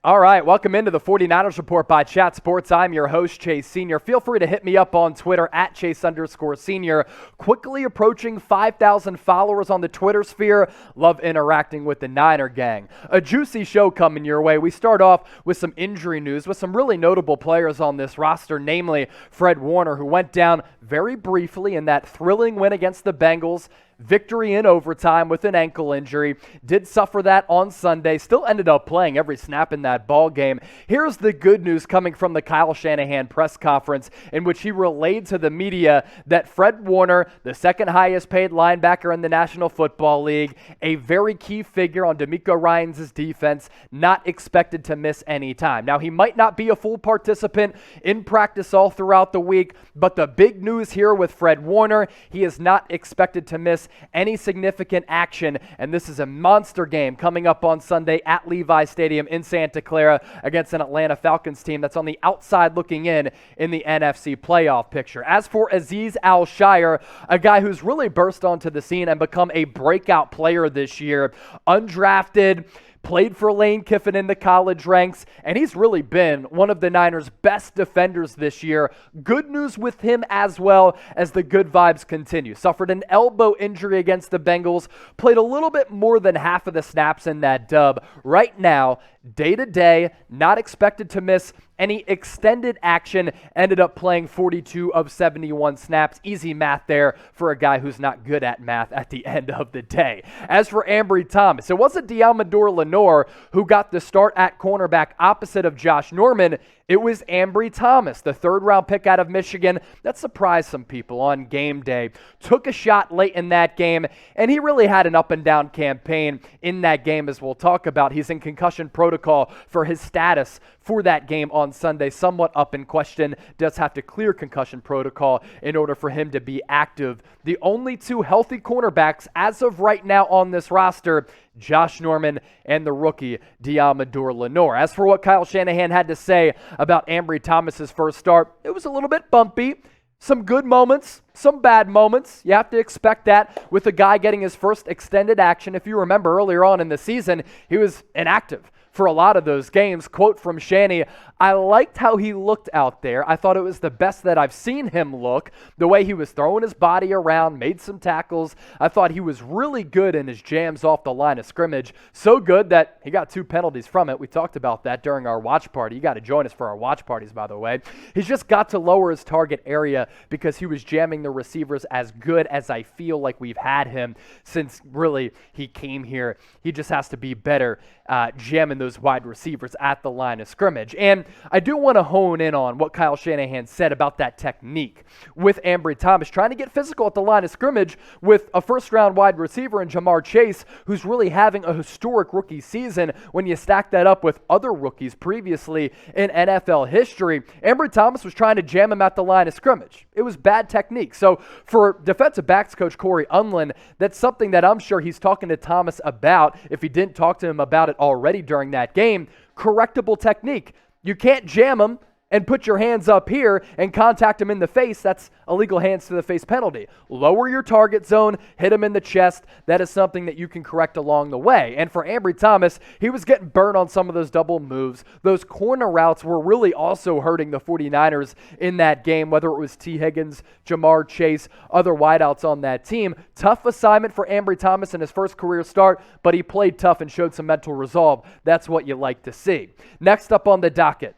All right, welcome into the 49ers Report by Chat Sports. I'm your host, Chase Sr. Feel free to hit me up on Twitter at Chase_Sr. Quickly approaching 5,000 followers on the Twitter sphere. Love interacting with the Niner gang. A juicy show coming your way. We start off with some injury news with some really notable players on this roster, namely Fred Warner, who went down very briefly in that thrilling win against the Bengals. Victory in overtime with an ankle injury. Did suffer that on Sunday. Still ended up playing every snap in that ball game. Here's the good news coming from the Kyle Shanahan press conference, in which he relayed to the media that Fred Warner, the second highest paid linebacker in the National Football League, a very key figure on DeMeco Ryans' defense, not expected to miss any time. Now, he might not be a full participant in practice all throughout the week, but the big news here with Fred Warner, he is not expected to miss any significant action, and this is a monster game coming up on Sunday at Levi Stadium in Santa Clara against an Atlanta Falcons team that's on the outside looking in the NFC playoff picture. As for Azeez Al-Shaair, a guy who's really burst onto the scene and become a breakout player this year, undrafted, played for Lane Kiffin in the college ranks, and he's really been one of the Niners' best defenders this year. Good news with him as well as the good vibes continue. Suffered an elbow injury against the Bengals, played a little bit more than half of the snaps in that dub. Right now, day-to-day, not expected to miss any extended action, ended up playing 42 of 71 snaps. Easy math there for a guy who's not good at math at the end of the day. As for Ambry Thomas, it wasn't Deommodore Lenoir who got the start at cornerback opposite of Josh Norman. It was Ambry Thomas, the third-round pick out of Michigan. That surprised some people on game day. Took a shot late in that game, and he really had an up-and-down campaign in that game, as we'll talk about. He's in concussion protocol for his status for that game on Sunday, somewhat up in question. Does have to clear concussion protocol in order for him to be active. The only two healthy cornerbacks as of right now on this roster, Josh Norman and the rookie Deommodore Lenoir. As for what Kyle Shanahan had to say about Ambry Thomas's first start, it was a little bit bumpy. Some good moments, some bad moments. You have to expect that with a guy getting his first extended action. If you remember earlier on in the season, he was inactive for a lot of those games. Quote from Shanny, "I liked how he looked out there. I thought it was the best that I've seen him look. The way he was throwing his body around, made some tackles. I thought he was really good in his jams off the line of scrimmage. So good that he got 2 penalties from it." We talked about that during our watch party. You got to join us for our watch parties, by the way. He's just got to lower his target area because he was jamming the receivers as good as I feel like we've had him since really he came here. He just has to be better jamming those wide receivers at the line of scrimmage. And I do want to hone in on what Kyle Shanahan said about that technique with Ambry Thomas, trying to get physical at the line of scrimmage with a first-round wide receiver in Jamar Chase, who's really having a historic rookie season when you stack that up with other rookies previously in NFL history. Ambry Thomas was trying to jam him at the line of scrimmage. It was bad technique. So for defensive backs coach Corey Unlin, that's something that I'm sure he's talking to Thomas about, if he didn't talk to him about it already during that game. Correctable technique. You can't jam him and put your hands up here and contact him in the face. That's illegal hands to the face penalty. Lower your target zone, hit him in the chest. That is something that you can correct along the way. And for Ambry Thomas, he was getting burned on some of those double moves. Those corner routes were really also hurting the 49ers in that game, whether it was T. Higgins, Jamar Chase, other wideouts on that team. Tough assignment for Ambry Thomas in his first career start, but he played tough and showed some mental resolve. That's what you like to see. Next up on the docket,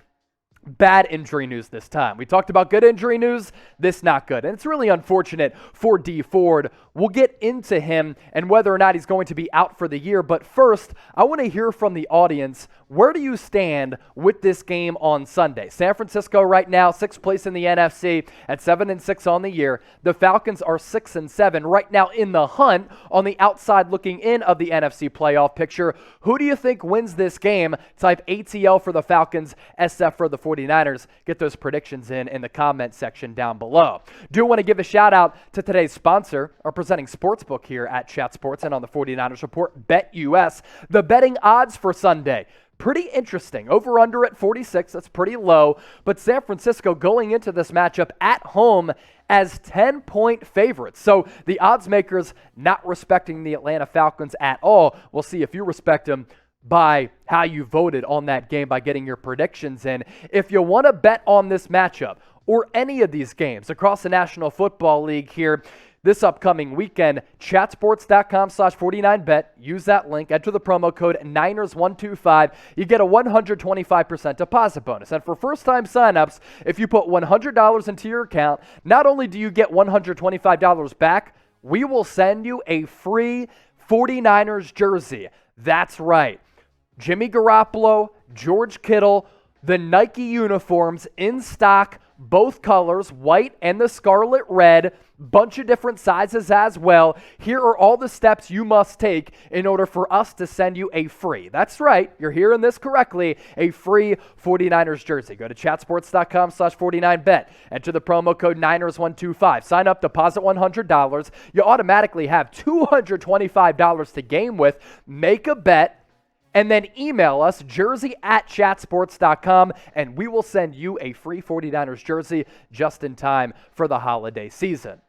bad injury news this time. We talked about good injury news, this not good. And it's really unfortunate for Dee Ford. We'll get into him and whether or not he's going to be out for the year. But first, I want to hear from the audience. Where do you stand with this game on Sunday? San Francisco right now, 6th place in the NFC at 7-6 on the year. The Falcons are 6-7 right now in the hunt on the outside looking in of the NFC playoff picture. Who do you think wins this game? Type ATL for the Falcons, SF for the 49ers. Get those predictions in the comment section down below. Do want to give a shout out to today's sponsor, our presenting sportsbook here at Chat Sports and on the 49ers Report, BetUS. The betting odds for Sunday, pretty interesting. Over under at 46, that's pretty low. But San Francisco going into this matchup at home as 10-point favorites. So the odds makers not respecting the Atlanta Falcons at all. We'll see if you respect them. by how you voted on that game by getting your predictions in. If you want to bet on this matchup or any of these games across the National Football League here this upcoming weekend, chatsports.com/49bet. Use that link, enter the promo code Niners125. You get a 125% deposit bonus. And for first-time signups, if you put $100 into your account, not only do you get $125 back, we will send you a free 49ers jersey. That's right. Jimmy Garoppolo, George Kittle, the Nike uniforms in stock, both colors, white and the scarlet red, bunch of different sizes as well. Here are all the steps you must take in order for us to send you a free, that's right, you're hearing this correctly, a free 49ers jersey. Go to chatsports.com/49bet. Enter the promo code Niners125. Sign up, deposit $100. You automatically have $225 to game with. Make a bet. And then email us, jersey@chatsports.com, and we will send you a free 49ers jersey just in time for the holiday season.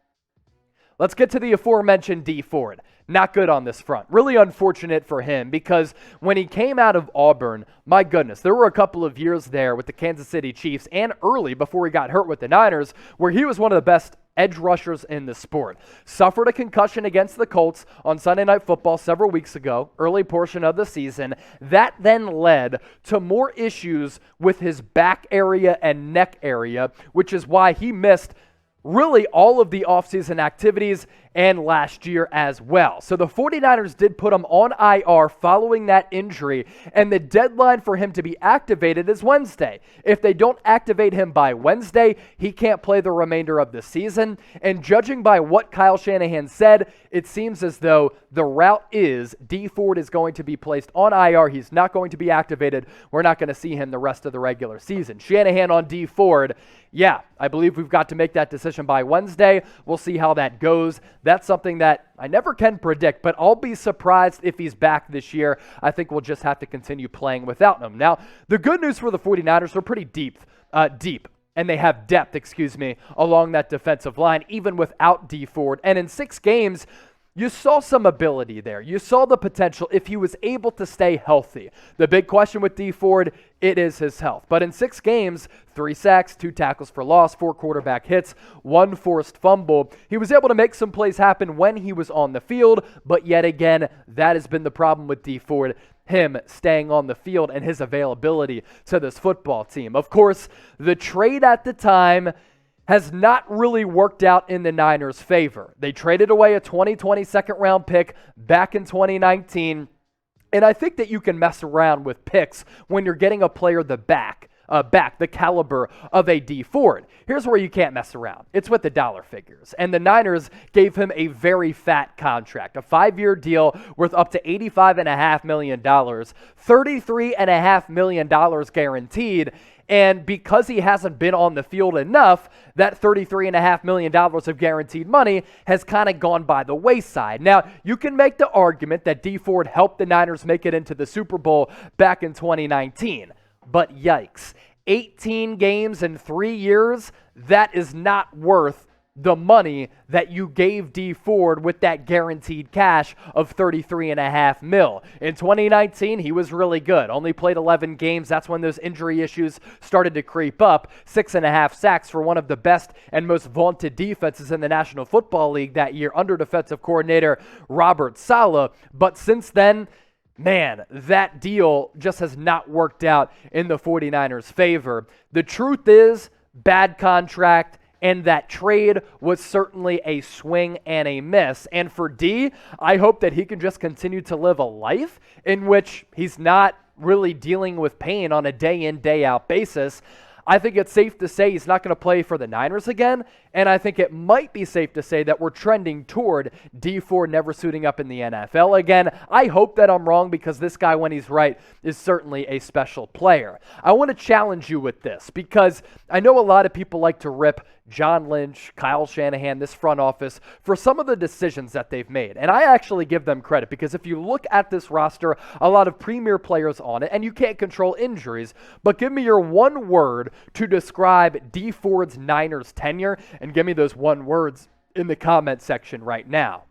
Let's get to the aforementioned Dee Ford. Not good on this front. Really unfortunate for him because when he came out of Auburn, my goodness, there were a couple of years there with the Kansas City Chiefs and early before he got hurt with the Niners where he was one of the best edge rushers in the sport. Suffered a concussion against the Colts on Sunday Night Football several weeks ago, early portion of the season. That then led to more issues with his back area and neck area, which is why he missed really all of the offseason activities and last year as well. So the 49ers did put him on IR following that injury, and the deadline for him to be activated is Wednesday. If they don't activate him by Wednesday, he can't play the remainder of the season. And judging by what Kyle Shanahan said, it seems as though the route is Dee Ford is going to be placed on IR. He's not going to be activated. We're not going to see him the rest of the regular season. Shanahan on Dee Ford, yeah, I believe we've got to make that decision by Wednesday. We'll see how that goes. That's something that I never can predict, but I'll be surprised if he's back this year. I think we'll just have to continue playing without him. Now, the good news for the 49ers, they're pretty deep, and they have depth, along that defensive line, even without Dee Ford. And in 6 games, you saw some ability there. You saw the potential if he was able to stay healthy. The big question with Dee Ford, it is his health. But in 6 games, 3 sacks, 2 tackles for loss, 4 quarterback hits, 1 forced fumble. He was able to make some plays happen when he was on the field, but yet again, that has been the problem with Dee Ford, him staying on the field and his availability to this football team. Of course, the trade at the time has not really worked out in the Niners' favor. They traded away a 2020 second-round pick back in 2019, and I think that you can mess around with picks when you're getting a player the caliber of a Dee Ford. Here's where you can't mess around. It's with the dollar figures. And the Niners gave him a very fat contract, a 5-year deal worth up to $85.5 million, $33.5 million guaranteed. And because he hasn't been on the field enough, that $33.5 million of guaranteed money has kind of gone by the wayside. Now, you can make the argument that Dee Ford helped the Niners make it into the Super Bowl back in 2019. But yikes, 18 games in 3 years, that is not worth the money that you gave Dee Ford with that guaranteed cash of $33.5 million. In 2019, he was really good. Only played 11 games. That's when those injury issues started to creep up. 6.5 sacks for one of the best and most vaunted defenses in the National Football League that year under defensive coordinator Robert Saleh. But since then, man, that deal just has not worked out in the 49ers' favor. The truth is, bad contract, and that trade was certainly a swing and a miss. And for D, I hope that he can just continue to live a life in which he's not really dealing with pain on a day-in, day-out basis. I think it's safe to say he's not going to play for the Niners again, and I think it might be safe to say that we're trending toward Dee Ford never suiting up in the NFL again. I hope that I'm wrong because this guy, when he's right, is certainly a special player. I want to challenge you with this because I know a lot of people like to rip John Lynch, Kyle Shanahan, this front office for some of the decisions that they've made. And I actually give them credit because if you look at this roster, a lot of premier players on it, and you can't control injuries, but give me your one word to describe Dee Ford's Niners tenure, and give me those one words in the comment section right now.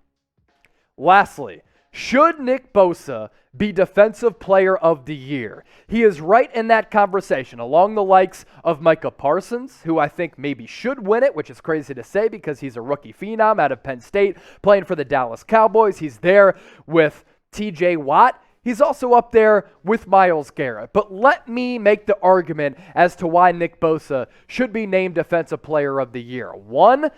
Lastly, Should Nick Bosa be Defensive Player of the Year? He is right in that conversation, along the likes of Micah Parsons, who I think maybe should win it, which is crazy to say because he's a rookie phenom out of Penn State playing for the Dallas Cowboys. He's there with TJ Watt. He's also up there with Myles Garrett. But let me make the argument as to why Nick Bosa should be named Defensive Player of the Year. One,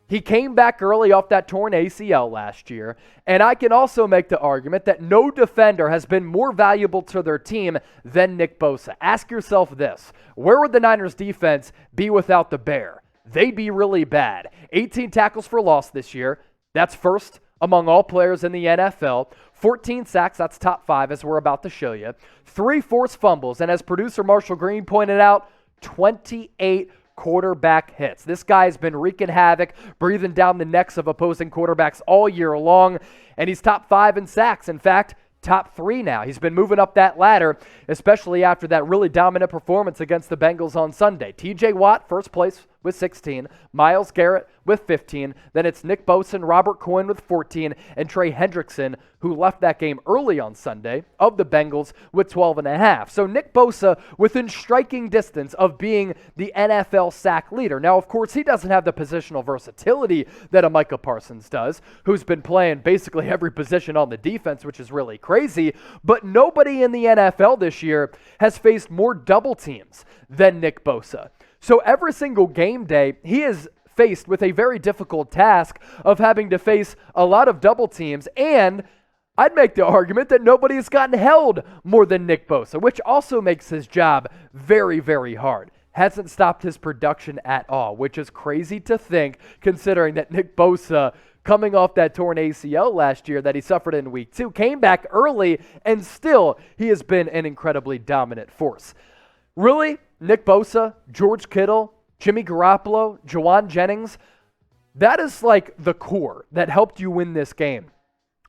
he came back early off that torn ACL last year, and I can also make the argument that no defender has been more valuable to their team than Nick Bosa. Ask yourself this: where would the Niners defense be without the Bear? They'd be really bad. 18 tackles for loss this year. That's first among all players in the NFL. 14 sacks, that's top 5 as we're about to show you. 3 forced fumbles, and as producer Marshall Green pointed out, 28 quarterback hits. This guy has been wreaking havoc, breathing down the necks of opposing quarterbacks all year long, and he's top 5 in sacks. In fact, top 3 now. He's been moving up that ladder, especially after that really dominant performance against the Bengals on Sunday. TJ Watt, first place with 16, Myles Garrett with 15, then it's Nick Bosa and Robert Coyne with 14, and Trey Hendrickson, who left that game early on Sunday, of the Bengals with 12.5. So Nick Bosa within striking distance of being the NFL sack leader. Now, of course, he doesn't have the positional versatility that a Micah Parsons does, who's been playing basically every position on the defense, which is really crazy, but nobody in the NFL this year has faced more double teams than Nick Bosa. So every single game day, he is faced with a very difficult task of having to face a lot of double teams, and I'd make the argument that nobody has gotten held more than Nick Bosa, which also makes his job very, very hard. Hasn't stopped his production at all, which is crazy to think considering that Nick Bosa, coming off that torn ACL last year that he suffered in week 2, came back early, and still he has been an incredibly dominant force. Really, Nick Bosa, George Kittle, Jimmy Garoppolo, Jawan Jennings, that is like the core that helped you win this game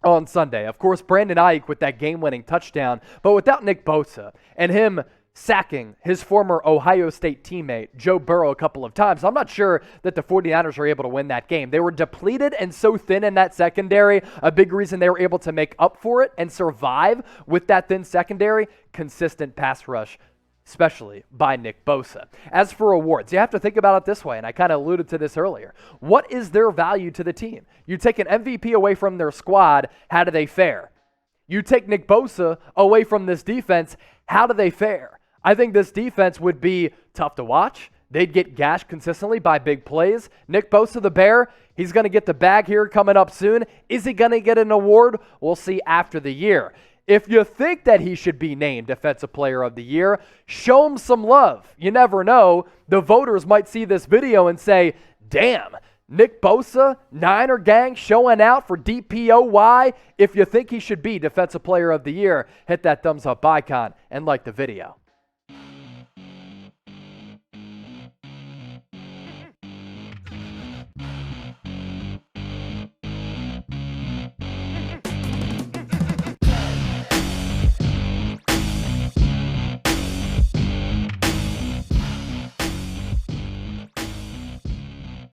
on Sunday. Of course, Brandon Ayuk with that game-winning touchdown, but without Nick Bosa and him sacking his former Ohio State teammate, Joe Burrow, a couple of times, I'm not sure that the 49ers were able to win that game. They were depleted and so thin in that secondary. A big reason they were able to make up for it and survive with that thin secondary, consistent pass rush, especially by Nick Bosa. As for awards, you have to think about it this way, and I kind of alluded to this earlier. What is their value to the team? You take an MVP away from their squad, how do they fare? You take Nick Bosa away from this defense, how do they fare? I think this defense would be tough to watch. They'd get gashed consistently by big plays. Nick Bosa, the Bear, he's going to get the bag here coming up soon. Is he going to get an award? We'll see after the year. If you think that he should be named Defensive Player of the Year, show him some love. You never know. The voters might see this video and say, damn, Nick Bosa, Niner gang showing out for DPOY. If you think he should be Defensive Player of the Year, hit that thumbs up icon and like the video.